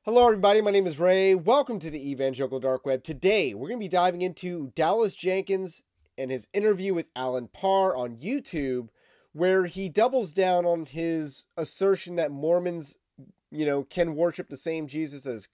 Hello everybody, my name is Ray. Welcome to the Evangelical Dark Web. Today, we're going to be diving into Dallas Jenkins and his interview with Alan Parr on YouTube, where he doubles down on his assertion that Mormons, can worship the same Jesus as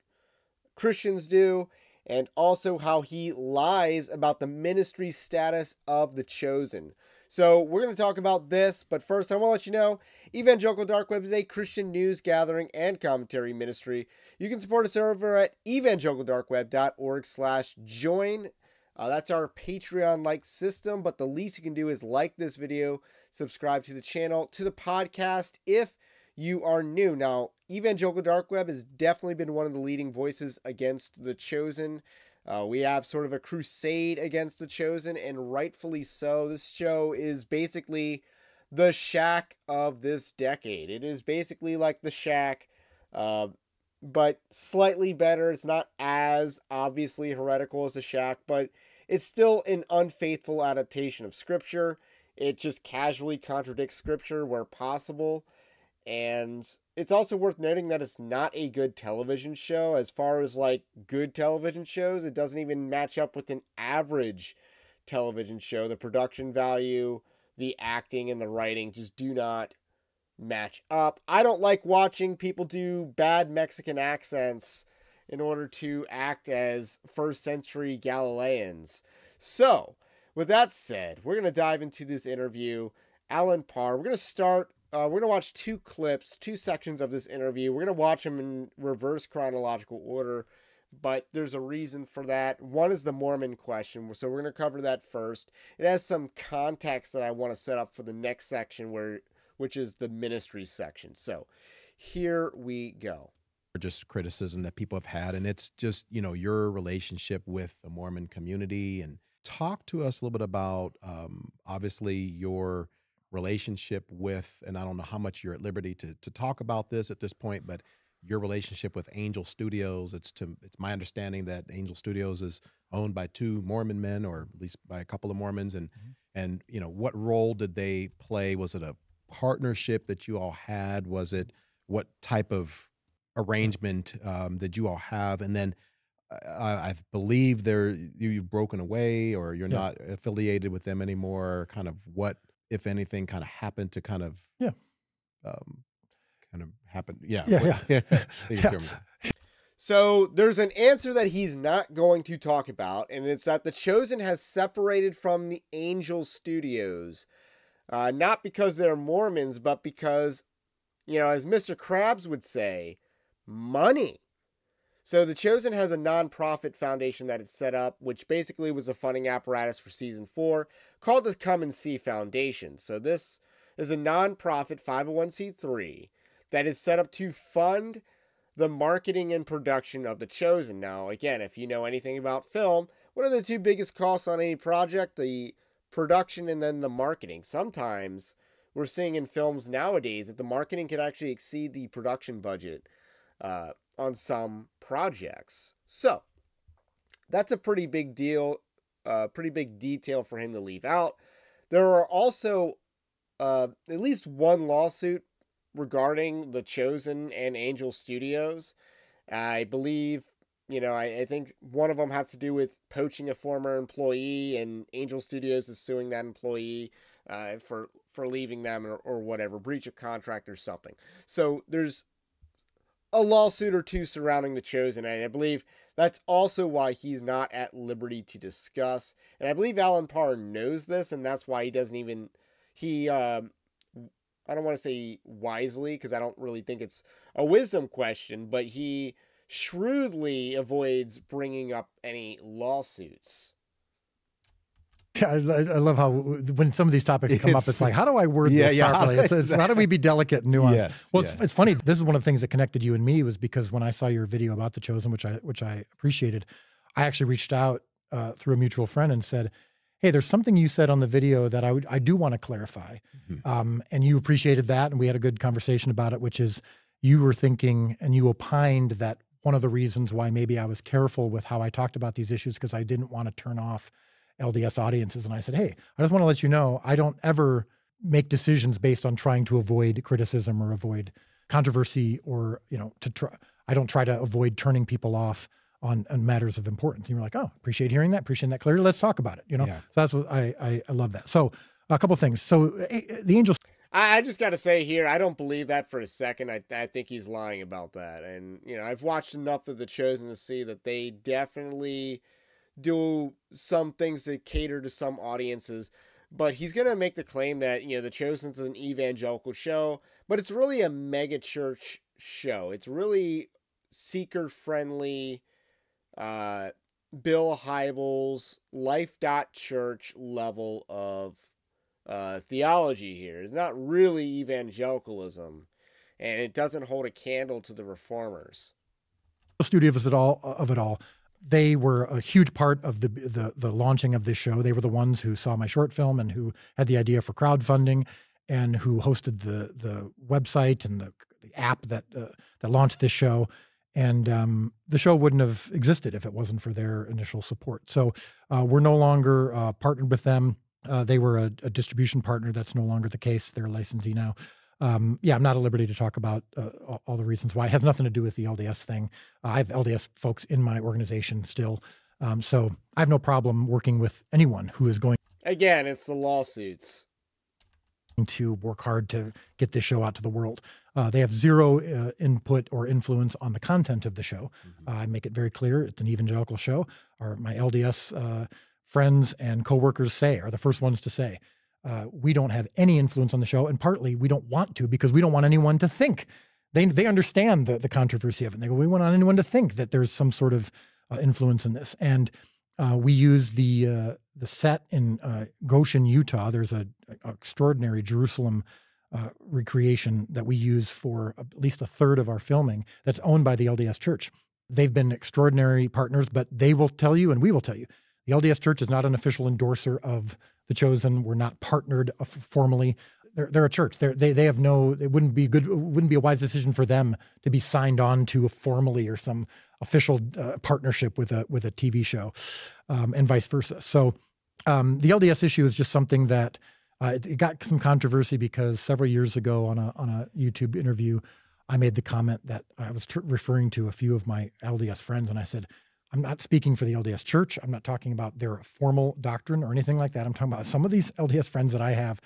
Christians do, and also how he lies about the ministry status of the chosen. So we're going to talk about this, but first I want to let you know, Evangelical Dark Web is a Christian news gathering and commentary ministry. You can support us over at evangelicaldarkweb.org/join. That's our Patreon-like system, but the least you can do is like this video, subscribe to the channel, to the podcast if you are new. Now, Evangelical Dark Web has definitely been one of the leading voices against the chosen. We have sort of a crusade against the chosen, and rightfully so. This show is basically the Shack of this decade. It is basically like the Shack, but slightly better. It's not as obviously heretical as the Shack, but it's still an unfaithful adaptation of Scripture. It just casually contradicts Scripture where possible. And it's also worth noting that it's not a good television show. As far as like good television shows, it doesn't even match up with an average television show. The production value, the acting, and the writing just do not match up. I don't like watching people do bad Mexican accents in order to act as first century Galileans. So, with that said, we're going to dive into this interview. Alan Parr, we're going to start. We're going to watch two clips, two sections of this interview. We're going to watch them in reverse chronological order, but there's a reason for that. One is the Mormon question, so we're going to cover that first. It has some context that I want to set up for the next section, which is the ministry section. So here we go. Just criticism that people have had, and it's just, your relationship with the Mormon community. And talk to us a little bit about, obviously, your relationship with, and I don't know how much you're at liberty to talk about this at this point, but your relationship with Angel Studios. It's my understanding that Angel Studios is owned by two Mormon men, or at least by a couple of Mormons. And what role did they play? Was it a partnership that you all had? Was it, what type of arrangement did you all have? And then I believe you've broken away, or you're not affiliated with them anymore. Kind of what, if anything, kind of happened to kind of happen. Yeah. So there's an answer that he's not going to talk about, and it's that the chosen has separated from the Angel Studios, not because they're Mormons, but because, as Mr. Krabs would say, money. So the Chosen has a nonprofit foundation that it's set up, which basically was a funding apparatus for season 4, called the Come and See Foundation. So this is a nonprofit 501c3 that is set up to fund the marketing and production of the Chosen. Now, again, if you know anything about film, what are the two biggest costs on any project? The production and then the marketing. Sometimes we're seeing in films nowadays that the marketing can actually exceed the production budget on some projects. So that's a pretty big deal, pretty big detail for him to leave out. There are also at least one lawsuit regarding the Chosen and Angel Studios. I believe, I think one of them has to do with poaching a former employee, and Angel Studios is suing that employee for leaving them or whatever, breach of contract or something. So there's a lawsuit or two surrounding the Chosen, and I believe that's also why he's not at liberty to discuss. And I believe Alan Parr knows this, and that's why he doesn't even, I don't want to say wisely, because I don't really think it's a wisdom question, but he shrewdly avoids bringing up any lawsuits. Yeah, I love how when some of these topics come up, it's like, how do I word this properly? It's how do we be delicate and nuanced? Yes, well, it's funny. This is one of the things that connected you and me, was because when I saw your video about the Chosen, which I appreciated, I actually reached out through a mutual friend and said, hey, there's something you said on the video that I do want to clarify. And you appreciated that, and we had a good conversation about it, which is you were thinking and you opined that one of the reasons why maybe I was careful with how I talked about these issues, because I didn't want to turn off LDS audiences. And I said, hey, I just want to let you know, I don't ever make decisions based on trying to avoid criticism or avoid controversy, or, to try. I don't try to avoid turning people off on matters of importance. And you're like, oh, appreciate hearing that, appreciating that clearly. Let's talk about it. You know, Yeah. so that's what I love that. So a couple of things. So the angels. I just got to say here, I don't believe that for a second. I think he's lying about that. And, you know, I've watched enough of The Chosen to see that they definitely do some things that cater to some audiences. But he's going to make the claim that, you know, The Chosen's an evangelical show, but it's really a mega church show. It's really seeker friendly, Bill Hybels, Life.Church level of theology here. It's not really evangelicalism, and it doesn't hold a candle to the reformers. Studios of it all. They were a huge part of the launching of this show. They were the ones who saw my short film and who had the idea for crowdfunding and who hosted the website and the app that launched this show. And the show wouldn't have existed if it wasn't for their initial support. So we're no longer partnered with them. They were a distribution partner. That's no longer the case. They're a licensee now. Yeah, I'm not at liberty to talk about all the reasons why. It has nothing to do with the LDS thing. I have LDS folks in my organization still. So I have no problem working with anyone who is going. Again, it's the lawsuits. To work hard to get this show out to the world. They have zero input or influence on the content of the show. I make it very clear it's an evangelical show. Or my LDS friends and coworkers are the first ones to say, we don't have any influence on the show, and partly we don't want to because we don't want anyone to think. They understand the controversy of it. And they go, we don't want anyone to think that there's some sort of influence in this. And we use the set in Goshen, Utah. There's an extraordinary Jerusalem recreation that we use for at least a third of our filming that's owned by the LDS Church. They've been extraordinary partners, but they will tell you, and we will tell you, the LDS Church is not an official endorser of The Chosen. We're not partnered formally. They're a church. They have no. It wouldn't be good. It wouldn't be a wise decision for them to be signed on to formally or some official partnership with a TV show, and vice versa. So the LDS issue is just something that it got some controversy because several years ago on a YouTube interview, I made the comment that I was referring to a few of my LDS friends, and I said, I'm not speaking for the LDS Church. I'm not talking about their formal doctrine or anything like that. I'm talking about some of these LDS friends that I have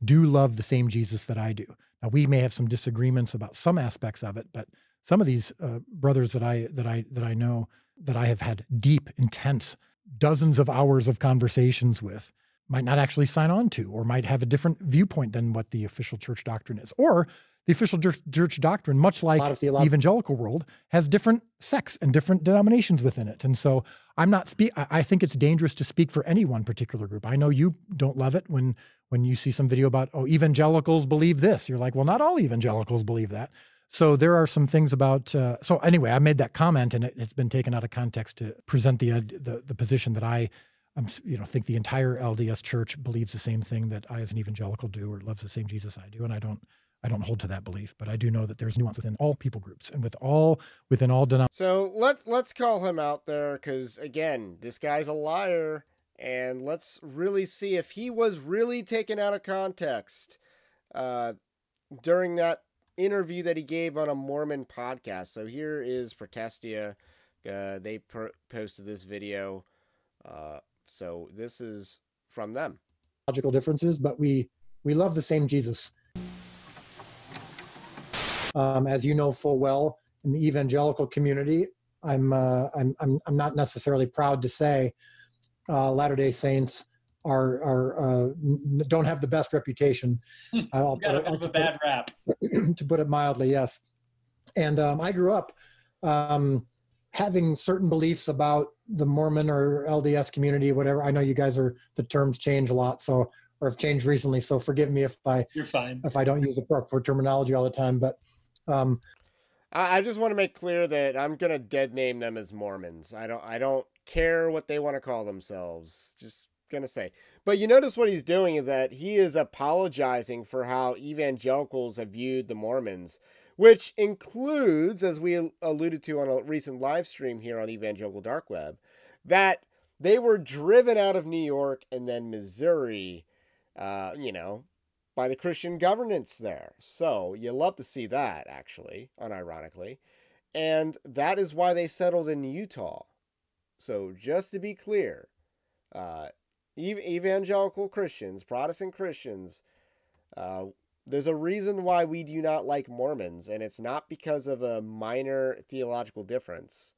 do love the same Jesus that I do. Now, we may have some disagreements about some aspects of it, but some of these brothers that I know that I have had deep, intense, dozens of hours of conversations with might not actually sign on to, or might have a different viewpoint than what the official church doctrine is. Or the official church doctrine, much like the evangelical world, has different sects and different denominations within it. And so I think it's dangerous to speak for any one particular group. I know you don't love it when you see some video about, oh, evangelicals believe this. You're like, well, not all evangelicals believe that. So there are some things about, so anyway, I made that comment and it's been taken out of context to present the position that I think the entire LDS Church believes the same thing that I as an evangelical do, or loves the same Jesus I do. And I don't hold to that belief, but I do know that there's nuance within all people groups and within all denominations. So let's call him out there, because again, this guy's a liar, and let's really see if he was really taken out of context during that interview that he gave on a Mormon podcast. So here is Protestia. They posted this video. So this is from them. Logical differences, but we love the same Jesus. As you know full well, in the evangelical community, I'm not necessarily proud to say Latter-day Saints don't have the best reputation. Got a bit of a bad rap, to put it mildly. Yes, and I grew up having certain beliefs about the Mormon or LDS community, whatever. I know you guys the terms change a lot, or have changed recently. So forgive me You're fine if I don't use the proper terminology all the time, but. I just want to make clear that I'm gonna dead name them as Mormons. I don't care what they want to call themselves. Just gonna say. But you notice what he's doing is that he is apologizing for how evangelicals have viewed the Mormons, which includes, as we alluded to on a recent live stream here on Evangelical Dark Web, that they were driven out of New York and then Missouri, by the Christian governance there. So you love to see that, actually, unironically. And that is why they settled in Utah. So just to be clear, evangelical Christians, Protestant Christians, there's a reason why we do not like Mormons, and it's not because of a minor theological difference.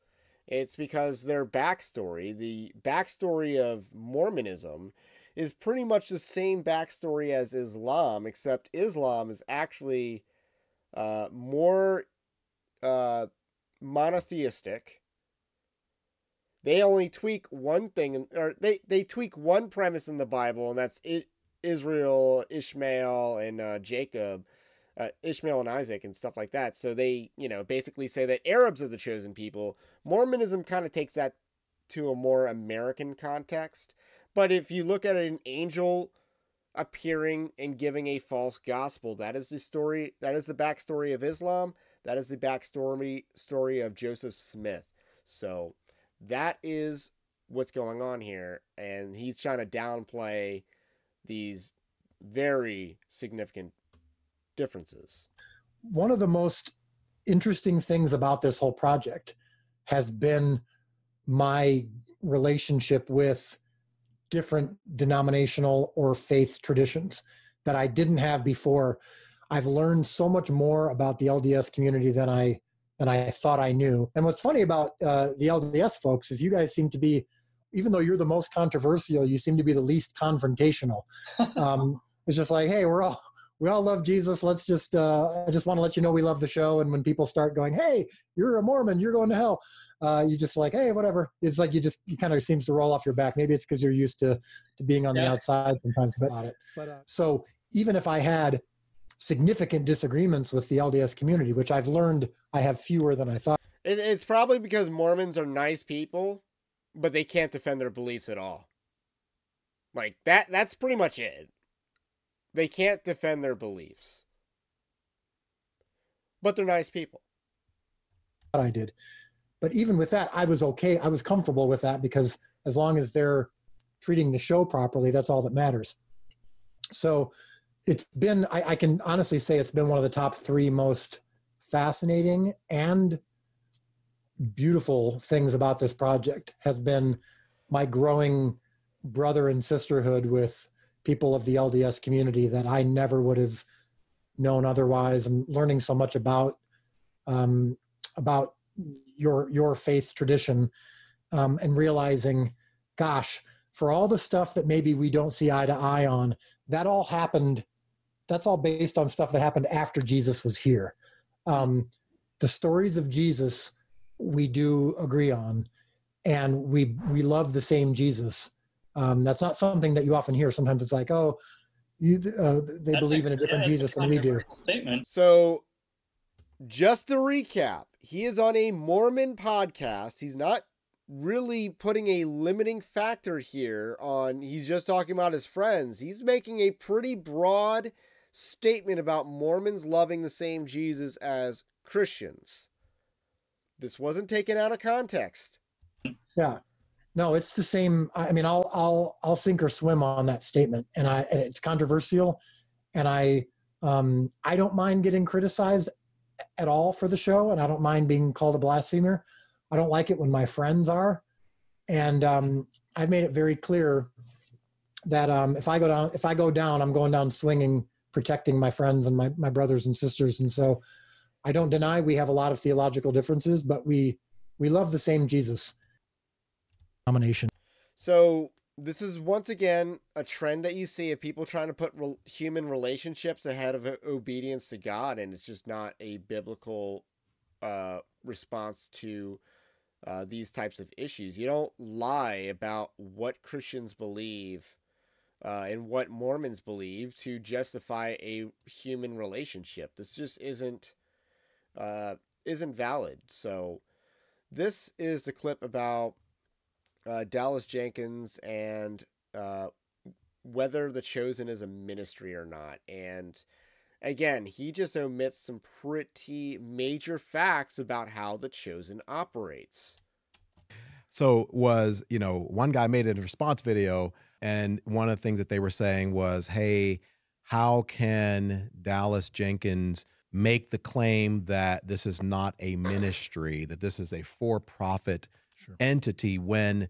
It's because their backstory, the backstory of Mormonism, is pretty much the same backstory as Islam, except Islam is actually more monotheistic. They only tweak one thing, or they tweak one premise in the Bible, and that's Israel, Ishmael, and Jacob, Ishmael and Isaac, and stuff like that. So they, basically say that Arabs are the chosen people. Mormonism kind of takes that to a more American context. But if you look at an angel appearing and giving a false gospel, that is the story. That is the backstory of Islam. That is the backstory of Joseph Smith. So that is what's going on here, and he's trying to downplay these very significant differences. One of the most interesting things about this whole project has been my relationship with different denominational or faith traditions that I didn't have before. I've learned so much more about the LDS community than I thought I knew. And what's funny about the LDS folks is you guys seem to be, even though you're the most controversial, you seem to be the least confrontational. It's just like, hey, we all love Jesus. Let's just, I just want to let you know we love the show. And when people start going, hey, you're a Mormon, you're going to hell, you just like, hey, whatever. It's like it kind of seems to roll off your back. Maybe it's because you're used to being on the outside sometimes about it. So even if I had significant disagreements with the LDS community, which I've learned I have fewer than I thought. It's probably because Mormons are nice people, but they can't defend their beliefs at all. Like that's pretty much it. They can't defend their beliefs. But they're nice people. I did. But even with that, I was okay. I was comfortable with that because as long as they're treating the show properly, that's all that matters. So it's been, I can honestly say it's been one of the top 3 most fascinating and beautiful things about this project has been my growing brother and sisterhood with people of the LDS community that I never would have known otherwise, and learning so much about your faith tradition, and realizing, gosh, for all the stuff that maybe we don't see eye to eye on, that all happened. That's all based on stuff that happened after Jesus was here. The stories of Jesus we do agree on, and we love the same Jesus. That's not something that you often hear. Sometimes it's like, oh, they believe in a different Jesus than we do. Statement. So just to recap, he is on a Mormon podcast. He's not really putting a limiting factor here on, he's just talking about his friends. He's making a pretty broad statement about Mormons loving the same Jesus as Christians. This wasn't taken out of context. Yeah, no, it's the same. I mean, I'll sink or swim on that statement, and it's controversial, and I don't mind getting criticized at all for the show, and I don't mind being called a blasphemer. I don't like it when my friends are, and I've made it very clear that if I go down, I'm going down swinging, protecting my friends and my brothers and sisters. And so I don't deny we have a lot of theological differences, but we love the same Jesus. Nomination. So this is once again a trend that you see of people trying to put human relationships ahead of obedience to God, and it's just not a biblical response to these types of issues. You don't lie about what Christians believe and what Mormons believe to justify a human relationship. This just isn't valid. So this is the clip about Dallas Jenkins and whether the Chosen is a ministry or not. And again, he just omits some pretty major facts about how the Chosen operates. So one guy made a response video, and one of the things that they were saying was, hey, how can Dallas Jenkins make the claim that this is not a ministry, that this is a for-profit entity, when,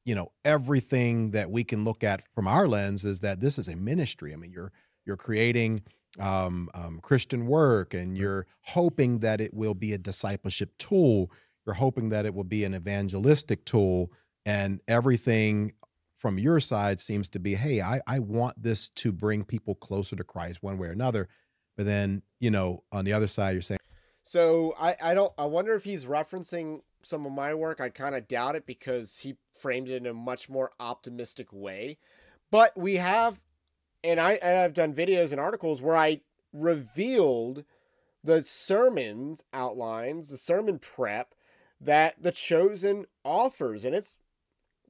you know, everything that we can look at from our lens is that this is a ministry. I mean, you're creating Christian work, and you're hoping that it will be a discipleship tool. You're hoping that it will be an evangelistic tool, and everything from your side seems to be, hey, I want this to bring people closer to Christ one way or another. But then, you know, on the other side, you're saying. So I wonder if he's referencing some of my work. I kind of doubt it, because he framed it in a much more optimistic way. But we have, and I've done videos and articles where I revealed the sermons outlines, the sermon prep that The Chosen offers. And it's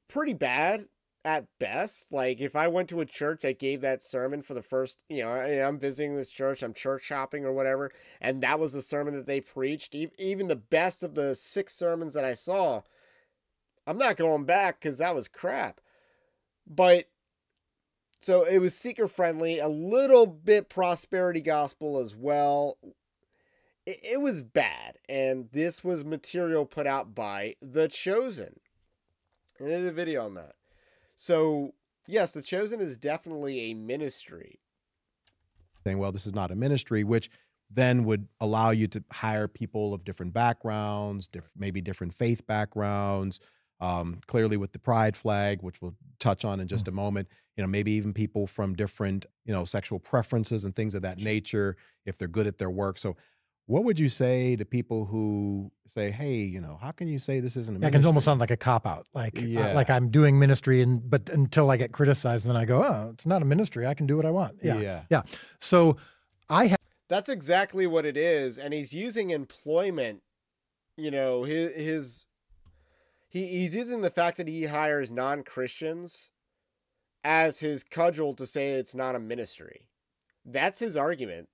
pretty bad at best. Like, if I went to a church that gave that sermon for the first, you know, I'm visiting this church, I'm church shopping or whatever, and that was the sermon that they preached, even the best of the 6 sermons that I saw, I'm not going back, because that was crap. But so it was seeker friendly, a little bit prosperity gospel as well. It was bad, and this was material put out by The Chosen. And I did a video on that. So, yes, The Chosen is definitely a ministry. Saying, well, this is not a ministry, which then would allow you to hire people of different backgrounds, maybe different faith backgrounds, clearly with the pride flag, which we'll touch on in just a moment, you know, maybe even people from different, you know, sexual preferences and things of that nature, if they're good at their work. So what would you say to people who say, hey, you know, how can you say this isn't a ministry? It can almost sound like a cop-out, like I'm doing ministry, but until I get criticized, then I go, oh, it's not a ministry. I can do what I want. Yeah. So that's exactly what it is. And he's using employment, you know, he's using the fact that he hires non-Christians as his cudgel to say it's not a ministry. That's his argument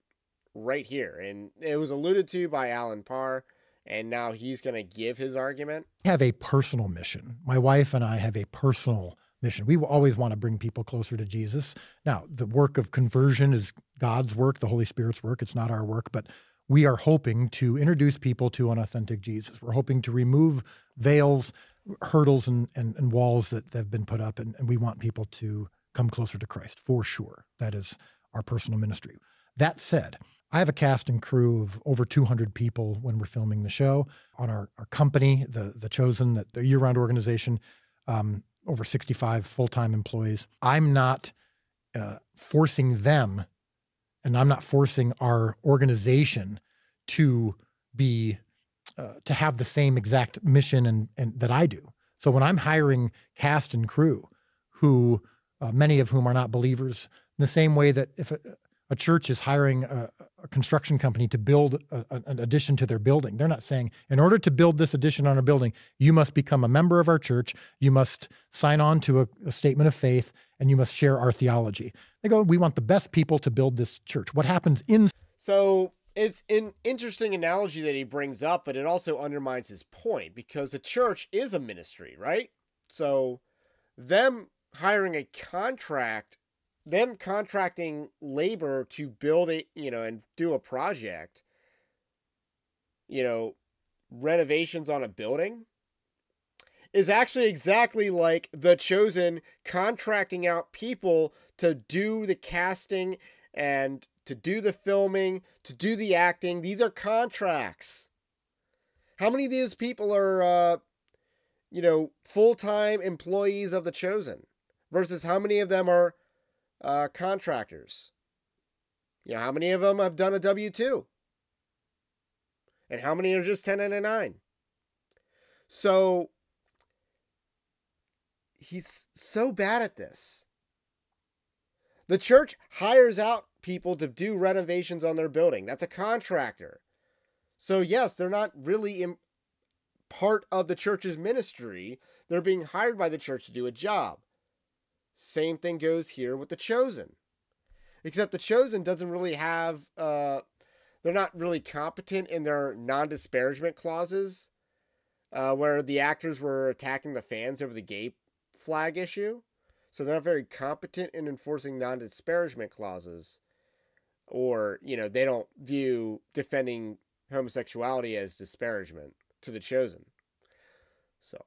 right here. And it was alluded to by Alan Parr, and now he's going to give his argument. I have a personal mission. My wife and I have a personal mission. We always want to bring people closer to Jesus. Now, the work of conversion is God's work, the Holy Spirit's work. It's not our work, but we are hoping to introduce people to an authentic Jesus. We're hoping to remove veils, hurdles, and walls that have been put up, and we want people to come closer to Christ, for sure. That is our personal ministry. That said, I have a cast and crew of over 200 people when we're filming the show. On our company, the Chosen, the year-round organization, over 65 full-time employees. I'm not forcing them, and I'm not forcing our organization to be to have the same exact mission and that I do. So when I'm hiring cast and crew, who many of whom are not believers, in the same way that if a church is hiring a construction company to build an addition to their building, they're not saying, in order to build this addition on our building, you must become a member of our church, you must sign on to a statement of faith, and you must share our theology. They go, we want the best people to build this church. What happens in... So it's an interesting analogy that he brings up, but it also undermines his point, because a church is a ministry, right? So them hiring a contract, them contracting labor to build it, you know, and do a project, you know, renovations on a building, is actually exactly like The Chosen contracting out people to do the casting and to do the filming, to do the acting. These are contracts. How many of these people are, you know, full-time employees of The Chosen versus how many of them are contractors? You know, how many of them have done a W-2? And how many are just 1099? So he's so bad at this. The church hires out people to do renovations on their building. That's a contractor. So yes, they're not really part of the church's ministry. They're being hired by the church to do a job. Same thing goes here with The Chosen. Except The Chosen doesn't really have, they're not really competent in their non-disparagement clauses, where the actors were attacking the fans over the gay flag issue. So they're not very competent in enforcing non-disparagement clauses. or, you know, they don't view defending homosexuality as disparagement to the chosen. So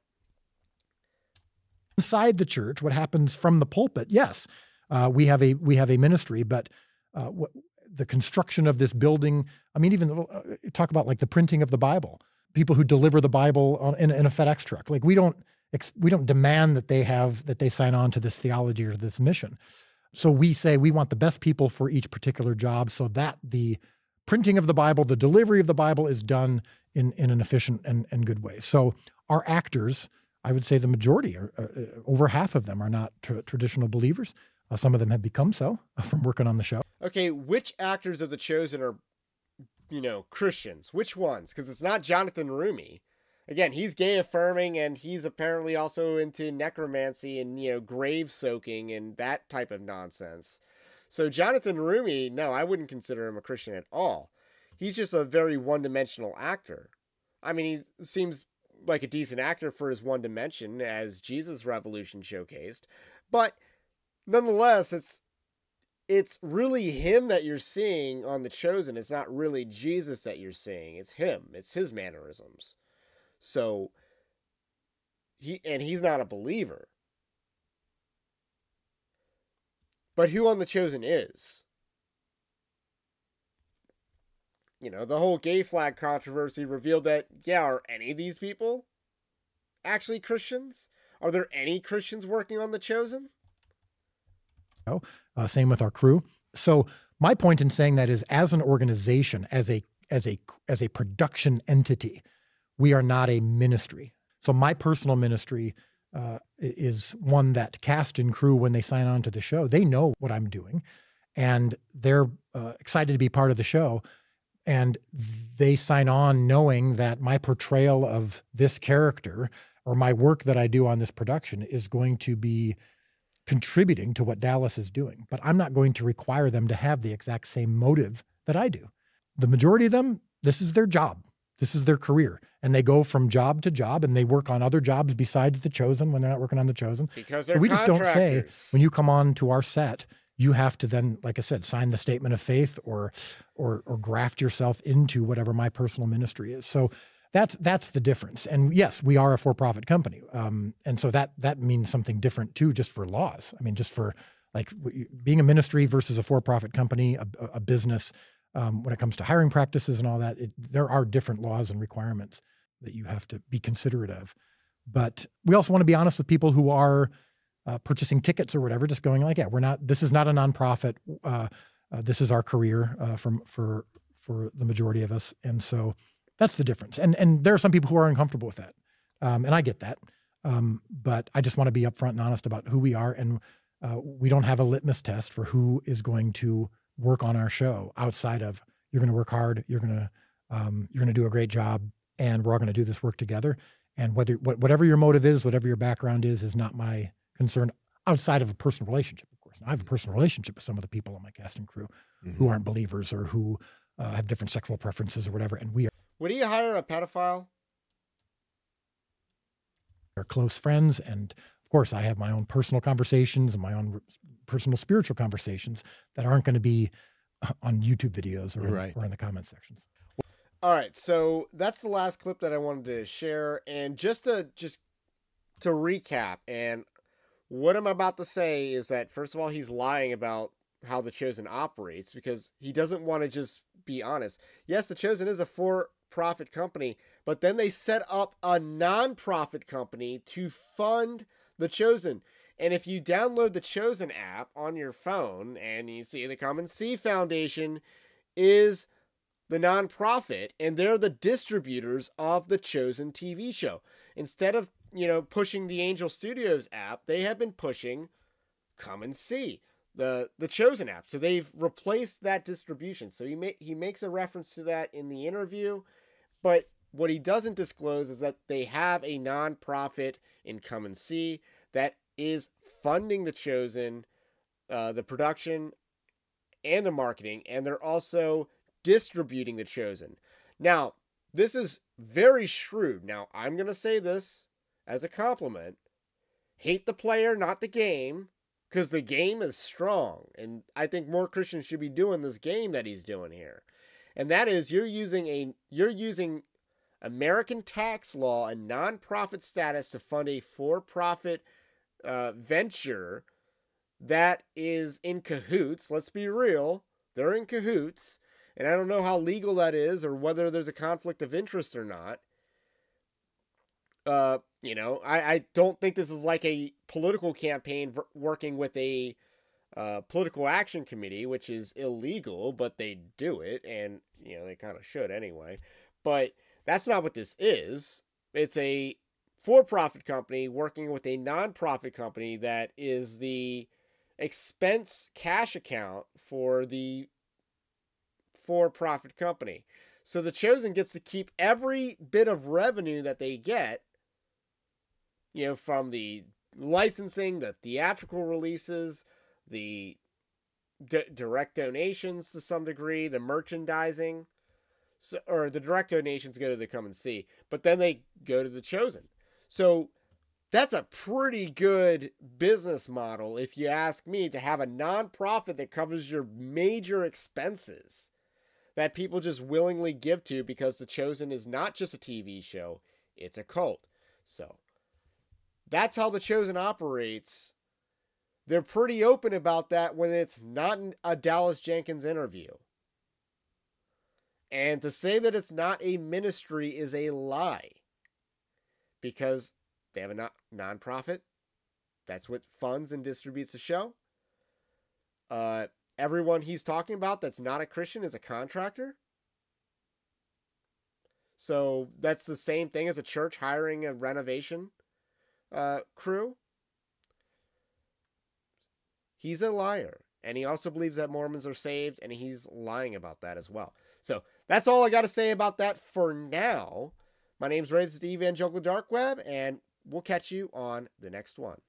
inside the church, what happens from the pulpit? Yes, we have a ministry, but the construction of this building. I mean, even talk about like the printing of the Bible. People who deliver the Bible in a FedEx truck. Like we don't demand that they sign on to this theology or this mission. So we say we want the best people for each particular job, so that the printing of the Bible, the delivery of the Bible, is done in an efficient and good way. So our actors, I would say the majority, over half of them, are not traditional believers. Some of them have become so from working on the show. Okay, which actors of The Chosen are, you know, Christians? Which ones? Because it's not Jonathan Rumi. Again, he's gay affirming, and he's apparently also into necromancy and, you know, grave soaking and that type of nonsense. So Jonathan Rumi, no, I wouldn't consider him a Christian at all. He's just a very one-dimensional actor. I mean, he seems like a decent actor for his one dimension, as Jesus Revolution showcased. But nonetheless, it's really him that you're seeing on The Chosen. It's not really Jesus that you're seeing. It's him. It's his mannerisms. So he's not a believer. But who on The Chosen is? You know, the whole gay flag controversy revealed that, yeah, are any of these people actually Christians? Are there any Christians working on The Chosen? Same with our crew. So my point in saying that is, as an organization, as a production entity, we are not a ministry. So my personal ministry is one that cast and crew, when they sign on to the show, they know what I'm doing, and they're excited to be part of the show. And they sign on knowing that my portrayal of this character or my work that I do on this production is going to be contributing to what Dallas is doing. But I'm not going to require them to have the exact same motive that I do. The majority of them, this is their job. This is their career. And they go from job to job, and they work on other jobs besides The Chosen when they're not working on The Chosen. Because they're so we just don't say, contractors. when you come on to our set, you have to then, like I said, sign the statement of faith or graft yourself into whatever my personal ministry is. So that's the difference. And yes, we are a for-profit company. And so that means something different too, just for laws. I mean, just for like being a ministry versus a for-profit company, a business, when it comes to hiring practices and all that, there are different laws and requirements that you have to be considerate of. But we also want to be honest with people who are purchasing tickets or whatever, just going like, yeah, this is not a nonprofit. This is our career for the majority of us. And so that's the difference. And there are some people who are uncomfortable with that. And I get that. But I just want to be upfront and honest about who we are. And we don't have a litmus test for who is going to work on our show outside of, you're going to work hard, you're going to do a great job, and we're all going to do this work together. And whatever your motive is, whatever your background is not my concern, outside of a personal relationship, of course. Now, I have a personal relationship with some of the people on my cast and crew who aren't believers or who have different sexual preferences or whatever. And we Would he hire a pedophile? are close friends. And of course, I have my own personal conversations and my own personal spiritual conversations that aren't going to be on YouTube videos or in the comment sections. All right, so that's the last clip that I wanted to share. And just to recap, and what I'm about to say is that, first of all, he's lying about how The Chosen operates, because he doesn't want to just be honest. Yes, The Chosen is a for-profit company, but then they set up a non-profit company to fund The Chosen. And if you download the Chosen app on your phone and you see the Come and See Foundation is the nonprofit, and they're the distributors of the Chosen TV show. Instead of, pushing the Angel Studios app, they have been pushing Come and See, the Chosen app. So they've replaced that distribution. So he makes a reference to that in the interview, but what he doesn't disclose is that they have a nonprofit in Come and See that is funding the Chosen, the production and the marketing, and they're also distributing the Chosen. Now, this is very shrewd. Now, I'm going to say this as a compliment. Hate the player, not the game, because the game is strong. And I think more Christians should be doing this game that he's doing here. And that is you're using American tax law and nonprofit status to fund a for-profit venture that is in cahoots. Let's be real. They're in cahoots. And I don't know how legal that is or whether there's a conflict of interest or not. I don't think this is like a political campaign working with a political action committee, which is illegal, but they do it. And, they kind of should anyway. But that's not what this is. It's a for-profit company working with a non-profit company that is the expense cash account for the for-profit company. So the Chosen gets to keep every bit of revenue that they get, from the licensing, the theatrical releases, the direct donations to some degree, the merchandising, or the direct donations go to the Come and See, but then they go to the Chosen. So that's a pretty good business model, if you ask me, to have a nonprofit that covers your major expenses that people just willingly give to, because the Chosen is not just a TV show, it's a cult. So that's how the Chosen operates. They're pretty open about that when it's not a Dallas Jenkins interview. And to say that it's not a ministry is a lie, because they have a nonprofit. That's what funds and distributes the show. Everyone he's talking about that's not a Christian is a contractor. So that's the same thing as a church hiring a renovation crew. He's a liar. And he also believes that Mormons are saved, and he's lying about that as well. So that's all I got to say about that for now. My name's Ray, this is the Evangelical Dark Web, and we'll catch you on the next one.